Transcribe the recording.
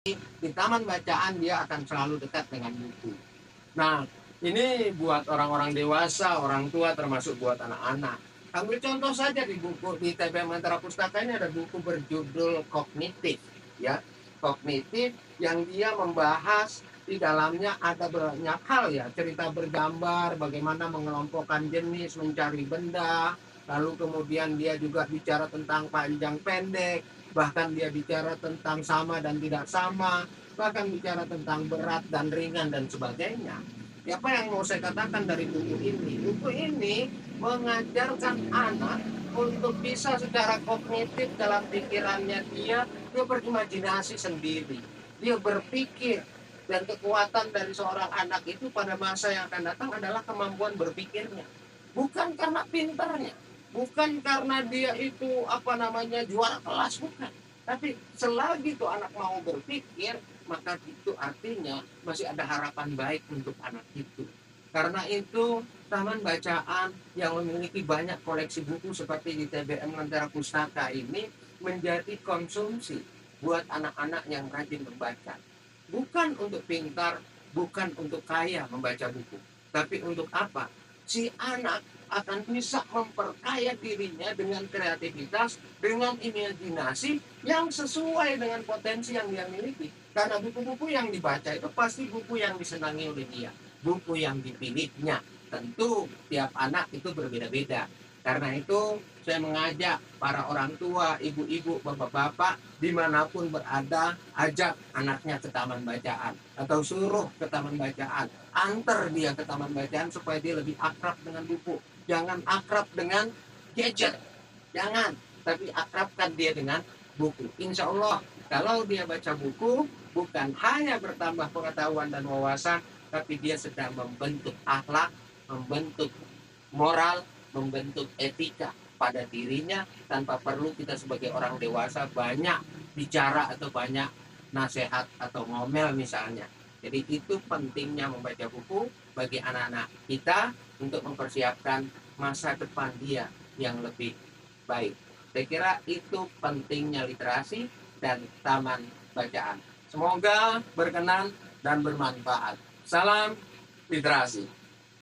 Di taman bacaan dia akan selalu dekat dengan buku. Nah, ini buat orang-orang dewasa, orang tua, termasuk buat anak-anak. Ambil contoh saja di buku di TBM Antara Pustaka ini ada buku berjudul Kognitif, ya. Kognitif yang dia membahas di dalamnya ada banyak hal ya, cerita bergambar, bagaimana mengelompokkan jenis, mencari benda, lalu kemudian dia juga bicara tentang panjang pendek, bahkan dia bicara tentang sama dan tidak sama, bahkan bicara tentang berat dan ringan dan sebagainya. Apa yang mau saya katakan dari buku ini? Buku ini mengajarkan anak untuk bisa secara kognitif dalam pikirannya dia berimajinasi sendiri. Dia berpikir, dan kekuatan dari seorang anak itu pada masa yang akan datang adalah kemampuan berpikirnya. Bukan karena pintarnya, bukan karena dia itu juara kelas, bukan. Tapi selagi itu anak mau berpikir, maka itu artinya masih ada harapan baik untuk anak itu. Karena itu, taman bacaan yang memiliki banyak koleksi buku seperti di TBM Antara Pustaka ini menjadi konsumsi buat anak-anak yang rajin membaca. Bukan untuk pintar, bukan untuk kaya membaca buku. Tapi untuk apa? Si anak akan bisa memperkaya dirinya dengan kreativitas, dengan imajinasi yang sesuai dengan potensi yang dia miliki. Karena buku-buku yang dibaca itu pasti buku yang disenangi oleh dia, buku yang dipilihnya. Tentu tiap anak itu berbeda-beda. Karena itu saya mengajak para orang tua, ibu-ibu, bapak-bapak, dimanapun berada, ajak anaknya ke taman bacaan. Atau suruh ke taman bacaan. Antar dia ke taman bacaan supaya dia lebih akrab dengan buku. Jangan akrab dengan gadget. Jangan. Tapi akrabkan dia dengan buku. Insya Allah, kalau dia baca buku, bukan hanya bertambah pengetahuan dan wawasan, tapi dia sedang membentuk akhlak, membentuk moral, membentuk etika pada dirinya tanpa perlu kita sebagai orang dewasa banyak bicara atau banyak nasihat atau ngomel misalnya. Jadi itu pentingnya membaca buku bagi anak-anak kita untuk mempersiapkan masa depan dia yang lebih baik. Saya kira itu pentingnya literasi dan taman bacaan. Semoga berkenan dan bermanfaat. Salam literasi.